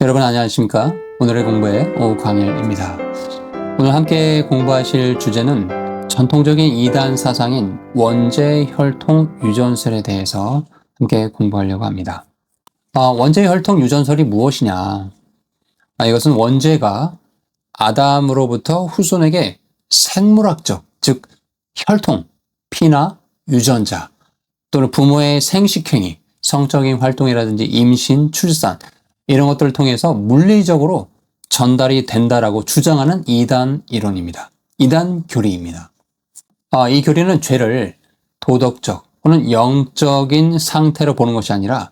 여러분 안녕하십니까? 오늘의 공부의 오광일입니다. 오늘 함께 공부하실 주제는 전통적인 이단 사상인 원죄 혈통 유전설에 대해서 함께 공부하려고 합니다. 원죄 혈통 유전설이 무엇이냐? 이것은 원죄가 아담으로부터 후손에게 생물학적, 즉 혈통, 피나 유전자 또는 부모의 생식행위, 성적인 활동이라든지 임신, 출산 이런 것들을 통해서 물리적으로 전달이 된다라고 주장하는 이단 이론입니다. 이단 교리입니다. 이 교리는 죄를 도덕적 또는 영적인 상태로 보는 것이 아니라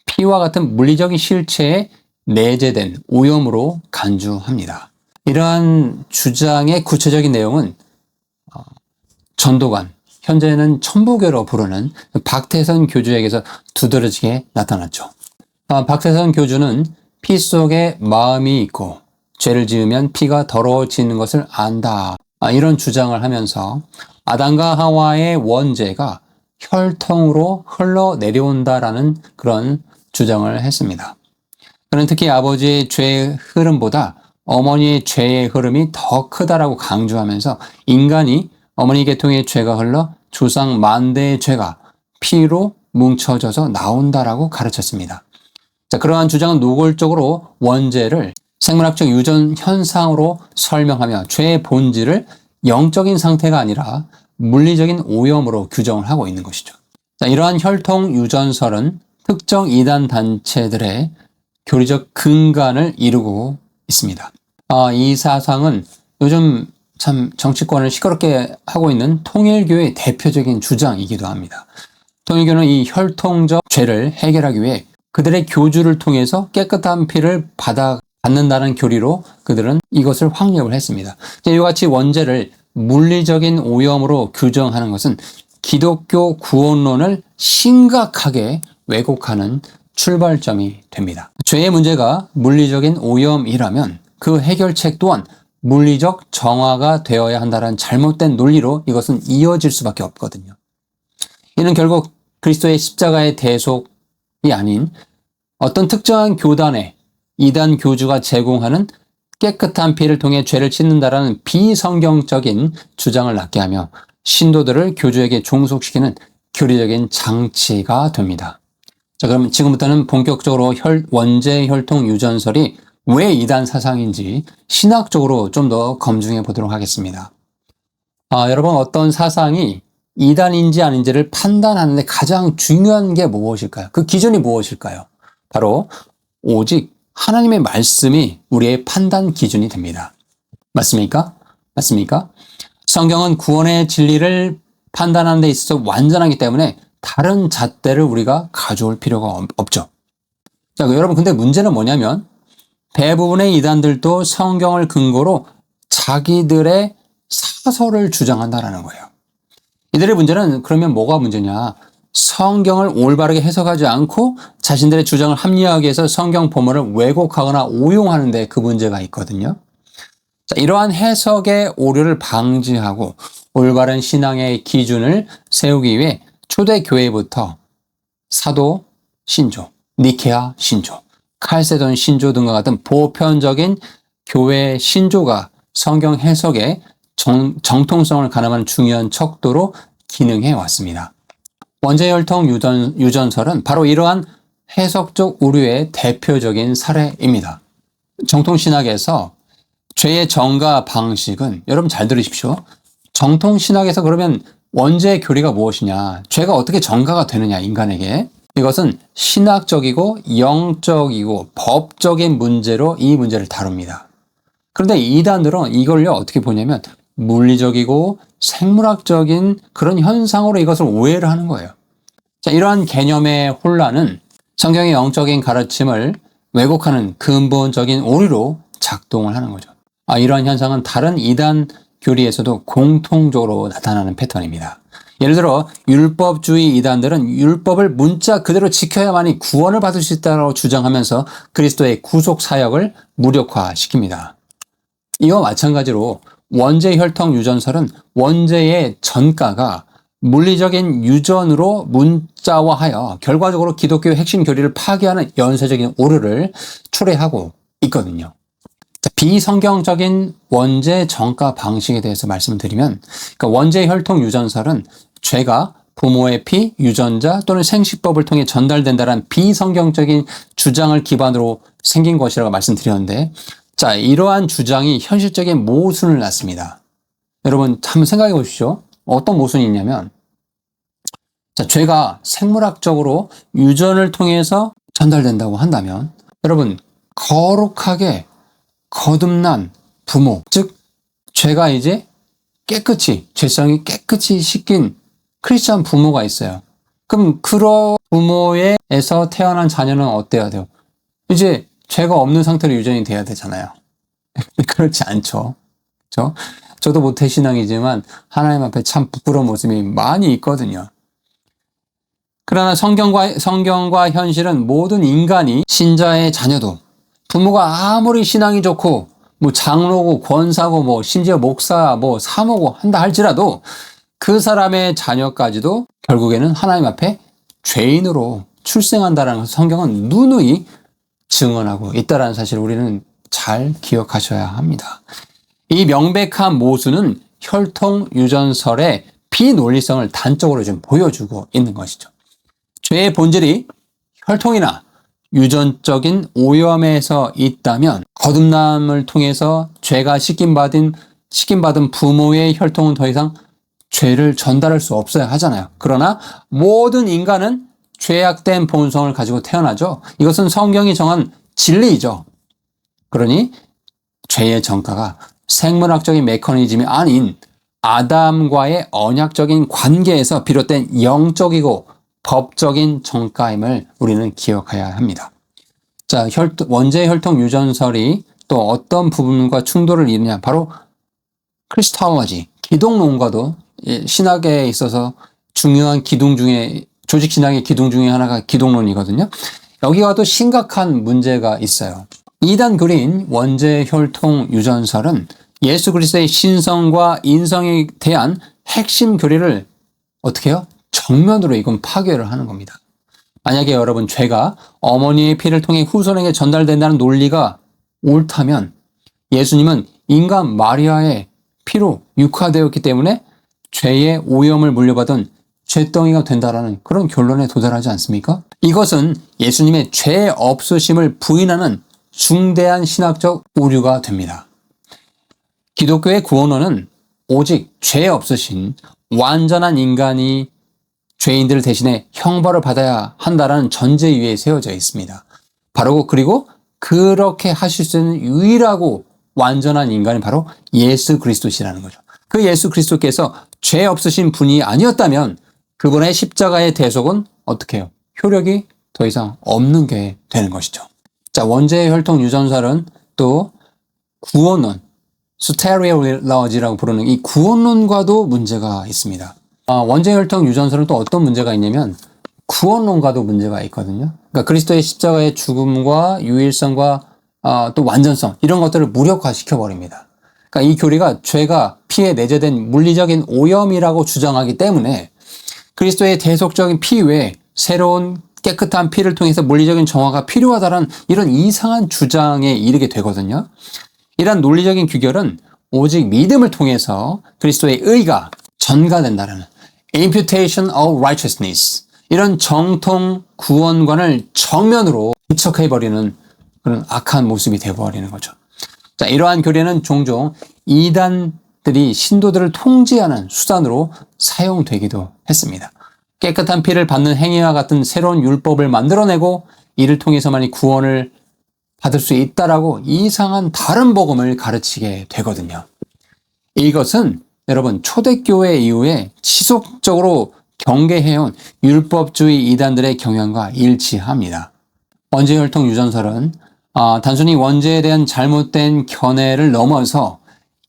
피와 같은 물리적인 실체에 내재된 오염으로 간주합니다. 이러한 주장의 구체적인 내용은 전도관, 현재는 천부교로 부르는 박태선 교주에게서 두드러지게 나타났죠. 박태선 교주는 피 속에 마음이 있고 죄를 지으면 피가 더러워지는 것을 안다. 이런 주장을 하면서 아담과 하와의 원죄가 혈통으로 흘러내려온다라는 그런 주장을 했습니다. 그는 특히 아버지의 죄의 흐름보다 어머니의 죄의 흐름이 더 크다라고 강조하면서 인간이 어머니 계통의 죄가 흘러 조상 만대의 죄가 피로 뭉쳐져서 나온다라고 가르쳤습니다. 그러한 주장은 노골적으로 원죄를 생물학적 유전 현상으로 설명하며 죄의 본질을 영적인 상태가 아니라 물리적인 오염으로 규정을 하고 있는 것이죠. 이러한 혈통 유전설은 특정 이단 단체들의 교리적 근간을 이루고 있습니다. 이 사상은 요즘 참 정치권을 시끄럽게 하고 있는 통일교의 대표적인 주장이기도 합니다. 통일교는 이 혈통적 죄를 해결하기 위해 그들의 교주를 통해서 깨끗한 피를 받는다는 교리로 그들은 이것을 확립을 했습니다. 이와 같이 원죄를 물리적인 오염으로 규정하는 것은 기독교 구원론을 심각하게 왜곡하는 출발점이 됩니다. 죄의 문제가 물리적인 오염이라면 그 해결책 또한 물리적 정화가 되어야 한다는 잘못된 논리로 이것은 이어질 수밖에 없거든요. 이는 결국 그리스도의 십자가의 대속이 아닌 어떤 특정한 교단의 이단 교주가 제공하는 깨끗한 피를 통해 죄를 씻는다라는 비성경적인 주장을 낳게 하며 신도들을 교주에게 종속시키는 교리적인 장치가 됩니다. 그럼 지금부터는 본격적으로 원죄 혈통 유전설이 왜 이단 사상인지 신학적으로 좀 더 검증해 보도록 하겠습니다. 여러분, 어떤 사상이 이단인지 아닌지를 판단하는데 가장 중요한 게 무엇일까요? 그 기준이 무엇일까요? 바로 오직 하나님의 말씀이 우리의 판단 기준이 됩니다. 맞습니까? 맞습니까? 성경은 구원의 진리를 판단하는 데 있어서 완전하기 때문에 다른 잣대를 우리가 가져올 필요가 없죠. 여러분, 근데 문제는 뭐냐면 대부분의 이단들도 성경을 근거로 자기들의 사설을 주장한다라는 거예요. 이들의 문제는 그러면 뭐가 문제냐? 성경을 올바르게 해석하지 않고 자신들의 주장을 합리화하기 위해서 성경 본문을 왜곡하거나 오용하는 데 그 문제가 있거든요. 이러한 해석의 오류를 방지하고 올바른 신앙의 기준을 세우기 위해 초대교회부터 사도 신조, 니케아 신조, 칼세돈 신조 등과 같은 보편적인 교회 신조가 성경 해석의 정통성을 가늠하는 중요한 척도로 기능해 왔습니다. 원죄 혈통 유전설은 바로 이러한 해석적 오류의 대표적인 사례입니다. 정통신학에서 죄의 정가 방식은, 여러분 잘 들으십시오. 정통신학에서 그러면 원죄의 교리가 무엇이냐, 죄가 어떻게 정가가 되느냐, 인간에게. 이것은 신학적이고 영적이고 법적인 문제로 이 문제를 다룹니다. 그런데 이단들은 이걸요 어떻게 보냐면 물리적이고 생물학적인 그런 현상으로 이것을 오해를 하는 거예요. 이러한 개념의 혼란은 성경의 영적인 가르침을 왜곡하는 근본적인 오류로 작동을 하는 거죠. 이러한 현상은 다른 이단 교리에서도 공통적으로 나타나는 패턴입니다. 예를 들어 율법주의 이단들은 율법을 문자 그대로 지켜야만이 구원을 받을 수 있다고 주장하면서 그리스도의 구속 사역을 무력화시킵니다. 이와 마찬가지로 원죄 혈통 유전설은 원죄의 전가가 물리적인 유전으로 문자화하여 결과적으로 기독교의 핵심 교리를 파괴하는 연쇄적인 오류를 초래하고 있거든요. 비성경적인 원죄 전가 방식에 대해서 말씀드리면, 그러니까 원죄 혈통 유전설은 죄가 부모의 피, 유전자 또는 생식법을 통해 전달된다는 비성경적인 주장을 기반으로 생긴 것이라고 말씀드렸는데, 자, 이러한 주장이 현실적인 모순을 낳습니다. 여러분 한번 생각해 보십시오. 어떤 모순이 있냐면, 자, 죄가 생물학적으로 유전을 통해서 전달된다고 한다면, 여러분 거룩하게 거듭난 부모, 즉 죄가 이제 깨끗이, 죄성이 깨끗이 씻긴 크리스찬 부모가 있어요. 그럼 그런 부모에서 태어난 자녀는 어때야 돼요? 이제 죄가 없는 상태로 유전이 돼야 되잖아요. 그렇지 않죠. 그렇죠? 저도 모태신앙이지만 하나님 앞에 참 부끄러운 모습이 많이 있거든요. 그러나 성경과 현실은 모든 인간이 신자의 자녀도 부모가 아무리 신앙이 좋고 뭐 장로고 권사고 뭐 심지어 목사 뭐 사모고 한다 할지라도 그 사람의 자녀까지도 결국에는 하나님 앞에 죄인으로 출생한다는 것을 성경은 누누이 증언하고 있다는 사실을 우리는 잘 기억하셔야 합니다. 이 명백한 모순은 혈통 유전설의 비논리성을 단적으로 좀 보여주고 있는 것이죠. 죄의 본질이 혈통이나 유전적인 오염에서 있다면 거듭남을 통해서 죄가 씻김받은 부모의 혈통은 더 이상 죄를 전달할 수 없어야 하잖아요. 그러나 모든 인간은 죄악된 본성을 가지고 태어나죠. 이것은 성경이 정한 진리이죠. 그러니 죄의 전가가 생물학적인 메커니즘이 아닌 아담과의 언약적인 관계에서 비롯된 영적이고 법적인 전가임을 우리는 기억해야 합니다. 자, 원죄 혈통 유전설이 또 어떤 부분과 충돌을 이루냐? 바로 크리스톨로지, 기독론과도 신학에 있어서 중요한 기둥 중에, 조직 신학의 기둥 중에 하나가 기독론이거든요. 여기와도 심각한 문제가 있어요. 이단 교리인 원죄 혈통 유전설은 예수 그리스도의 신성과 인성에 대한 핵심 교리를 어떻게 해요? 정면으로 이건 파괴를 하는 겁니다. 만약에 여러분 죄가 어머니의 피를 통해 후손에게 전달된다는 논리가 옳다면 예수님은 인간 마리아의 피로 육화되었기 때문에 죄의 오염을 물려받은 죄덩이가 된다라는 그런 결론에 도달하지 않습니까? 이것은 예수님의 죄 없으심을 부인하는 중대한 신학적 오류가 됩니다. 기독교의 구원론은 오직 죄 없으신 완전한 인간이 죄인들을 대신해 형벌을 받아야 한다는 전제 위에 세워져 있습니다. 바로 그리고 그렇게 하실 수 있는 유일하고 완전한 인간이 바로 예수 그리스도시라는 거죠. 그 예수 그리스도께서 죄 없으신 분이 아니었다면 그분의 십자가의 대속은 어떻게 해요? 효력이 더 이상 없는 게 되는 것이죠. 자, 원죄 혈통 유전설은 또 구원론, 소테리올로지라고 부르는 이 구원론과도 문제가 있습니다. 원죄 혈통 유전설은 또 어떤 문제가 있냐면 구원론과도 문제가 있거든요. 그러니까 그리스도의 십자가의 죽음과 유일성과 또 완전성 이런 것들을 무력화시켜 버립니다. 그러니까 이 교리가 죄가 피에 내재된 물리적인 오염이라고 주장하기 때문에 그리스도의 대속적인 피 외에 새로운 깨끗한 피를 통해서 물리적인 정화가 필요하다는 이런 이상한 주장에 이르게 되거든요. 이런 논리적인 규결은 오직 믿음을 통해서 그리스도의 의가 전가된다는 imputation of righteousness 이런 정통 구원관을 정면으로 배척해버리는 그런 악한 모습이 되어버리는 거죠. 자, 이러한 교리는 종종 이단들이 신도들을 통제하는 수단으로 사용되기도 했습니다. 깨끗한 피를 받는 행위와 같은 새로운 율법을 만들어내고 이를 통해서만이 구원을 받을 수 있다라고 이상한 다른 복음을 가르치게 되거든요. 이것은 여러분 초대교회 이후에 지속적으로 경계해온 율법주의 이단들의 경향과 일치합니다. 원죄 혈통 유전설은 단순히 원죄에 대한 잘못된 견해를 넘어서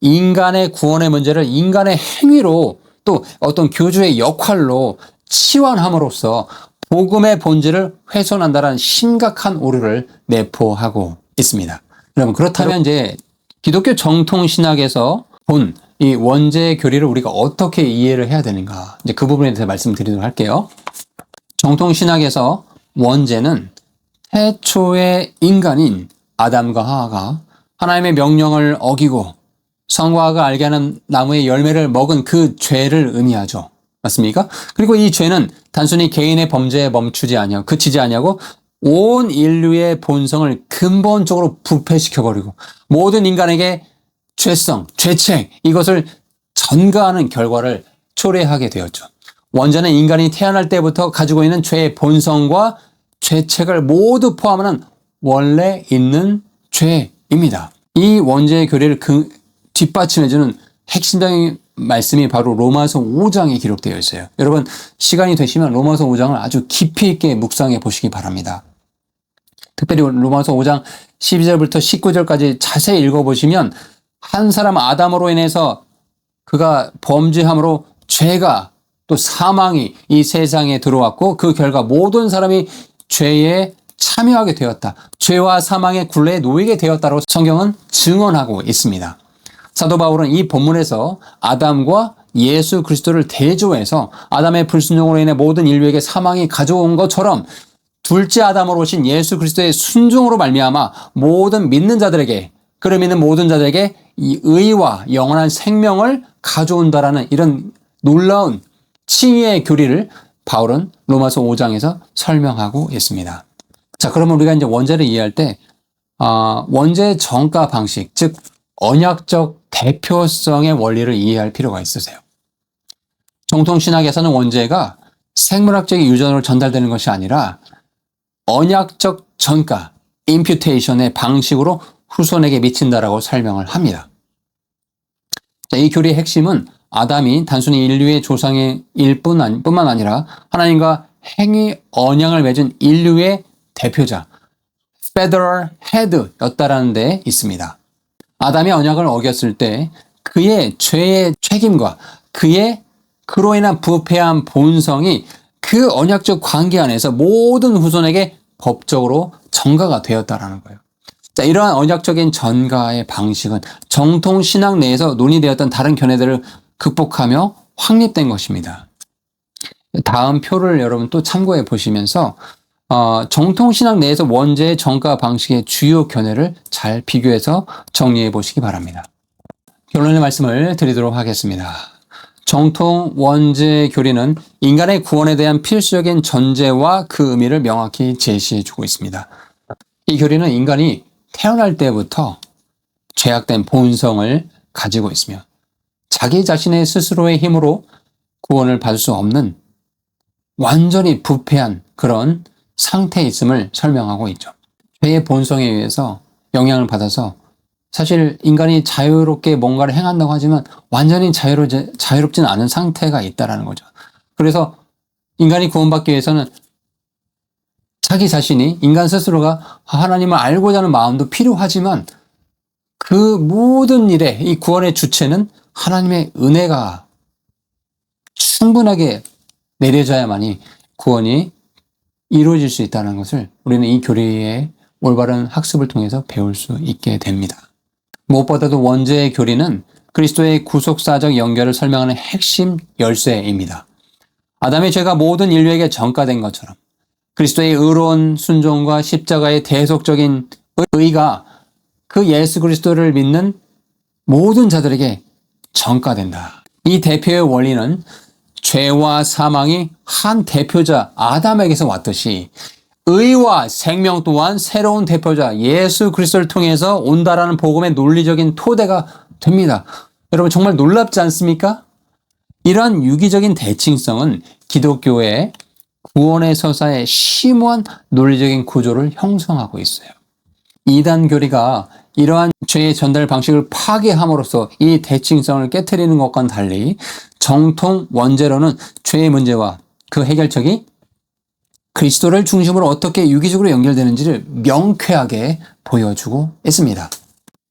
인간의 구원의 문제를 인간의 행위로 또 어떤 교주의 역할로 치환함으로써 복음의 본질을 훼손한다는 심각한 오류를 내포하고 있습니다. 여러분 그렇다면 이제 기독교 정통 신학에서 본 이 원죄 교리를 우리가 어떻게 이해를 해야 되는가, 이제 그 부분에 대해서 말씀드리도록 할게요. 정통 신학에서 원죄는 태초의 인간인 아담과 하와가 하나님의 명령을 어기고 선과 악을 알게 하는 나무의 열매를 먹은 그 죄를 의미하죠. 맞습니까? 그리고 이 죄는 단순히 개인의 범죄에 그치지 아니하고 온 인류의 본성을 근본적으로 부패시켜버리고 모든 인간에게 죄성, 죄책, 이것을 전가하는 결과를 초래하게 되었죠. 원죄는 인간이 태어날 때부터 가지고 있는 죄의 본성과 죄책을 모두 포함하는 원래 있는 죄입니다. 이 원죄의 교리를 뒷받침해주는 핵심적인 말씀이 바로 로마서 5장에 기록되어 있어요. 여러분, 시간이 되시면 로마서 5장을 아주 깊이 있게 묵상해 보시기 바랍니다. 특별히 로마서 5장 12절부터 19절까지 자세히 읽어보시면 한 사람 아담으로 인해서 그가 범죄함으로 죄가 또 사망이 이 세상에 들어왔고 그 결과 모든 사람이 죄에 참여하게 되었다. 죄와 사망의 굴레에 놓이게 되었다고 성경은 증언하고 있습니다. 사도 바울은 이 본문에서 아담과 예수 그리스도를 대조해서 아담의 불순종으로 인해 모든 인류에게 사망이 가져온 것처럼 둘째 아담으로 오신 예수 그리스도의 순종으로 말미암아 모든 믿는 자들에게, 그를 믿는 모든 자들에게 이 의와 영원한 생명을 가져온다라는 이런 놀라운 칭의의 교리를 바울은 로마서 5장에서 설명하고 있습니다. 자, 그러면 우리가 이제 원죄를 이해할 때 원죄 전가 방식, 즉 언약적 대표성의 원리를 이해할 필요가 있으세요. 정통신학에서는 원죄가 생물학적인 유전으로 전달되는 것이 아니라 언약적 전가, 임퓨테이션의 방식으로 후손에게 미친다라고 설명을 합니다. 자, 이 교리의 핵심은 아담이 단순히 인류의 조상일 뿐만 아니라 하나님과 행위 언약을 맺은 인류의 대표자, Federal Head였다라는 데 있습니다. 아담이 언약을 어겼을 때 그의 죄의 책임과 그로 인한 부패한 본성이 그 언약적 관계 안에서 모든 후손에게 법적으로 전가가 되었다라는 거예요. 자, 이러한 언약적인 전가의 방식은 정통 신학 내에서 논의되었던 다른 견해들을 극복하며 확립된 것입니다. 다음 표를 여러분 또 참고해 보시면서 정통 신학 내에서 원죄의 전가 방식의 주요 견해를 잘 비교해서 정리해 보시기 바랍니다. 결론의 말씀을 드리도록 하겠습니다. 정통 원죄 교리는 인간의 구원에 대한 필수적인 전제와 그 의미를 명확히 제시해 주고 있습니다. 이 교리는 인간이 태어날 때부터 죄악된 본성을 가지고 있으며 자기 자신의 스스로의 힘으로 구원을 받을 수 없는 완전히 부패한 그런 상태에 있음을 설명하고 있죠. 죄의 본성에 의해서 영향을 받아서 사실 인간이 자유롭게 뭔가를 행한다고 하지만 완전히 자유롭지는 않은 상태가 있다는 거죠. 그래서 인간이 구원받기 위해서는 자기 자신이, 인간 스스로가 하나님을 알고자 하는 마음도 필요하지만 그 모든 일에 이 구원의 주체는 하나님의 은혜가 충분하게 내려져야만이 구원이 이루어질 수 있다는 것을 우리는 이 교리의 올바른 학습을 통해서 배울 수 있게 됩니다. 무엇보다도 원죄의 교리는 그리스도의 구속사적 연결을 설명하는 핵심 열쇠입니다. 아담의 죄가 모든 인류에게 전가된 것처럼 그리스도의 의로운 순종과 십자가의 대속적인 의가 그 예수 그리스도를 믿는 모든 자들에게 전가된다. 이 대표의 원리는 죄와 사망이 한 대표자 아담에게서 왔듯이 의와 생명 또한 새로운 대표자 예수 그리스도를 통해서 온다라는 복음의 논리적인 토대가 됩니다. 여러분 정말 놀랍지 않습니까? 이러한 유기적인 대칭성은 기독교의 구원의 서사의 심오한 논리적인 구조를 형성하고 있어요. 이단 교리가 이러한 죄의 전달 방식을 파괴함으로써 이 대칭성을 깨트리는 것과는 달리 정통 원죄론은 죄의 문제와 그 해결책이 그리스도를 중심으로 어떻게 유기적으로 연결되는지를 명쾌하게 보여주고 있습니다.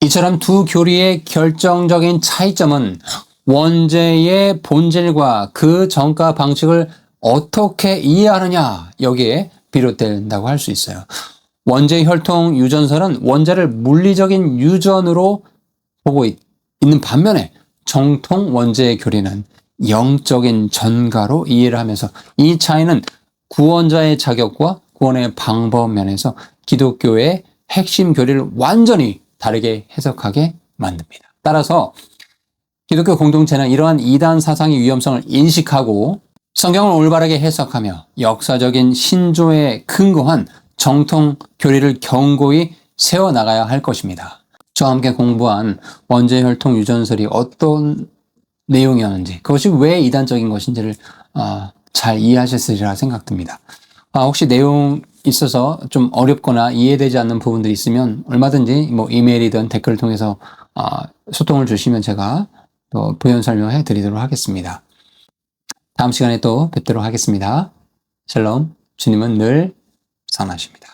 이처럼 두 교리의 결정적인 차이점은 원죄의 본질과 그 전가 방식을 어떻게 이해하느냐 여기에 비롯된다고 할 수 있어요. 원죄 혈통 유전설은 원죄를 물리적인 유전으로 보고 있는 반면에 정통 원죄의 교리는 영적인 전가로 이해를 하면서 이 차이는 구원자의 자격과 구원의 방법 면에서 기독교의 핵심 교리를 완전히 다르게 해석하게 만듭니다. 따라서 기독교 공동체는 이러한 이단 사상의 위험성을 인식하고 성경을 올바르게 해석하며 역사적인 신조에 근거한 정통 교리를 견고히 세워나가야 할 것입니다. 저와 함께 공부한 원죄혈통 유전설이 어떤 내용이었는지, 그것이 왜 이단적인 것인지를 잘 이해하셨으리라 생각됩니다. 혹시 내용 있어서 좀 어렵거나 이해되지 않는 부분들이 있으면 얼마든지 뭐 이메일이든 댓글을 통해서 소통을 주시면 제가 또 부연 설명해 드리도록 하겠습니다. 다음 시간에 또 뵙도록 하겠습니다. 샬롬. 주님은 늘 선하십니다.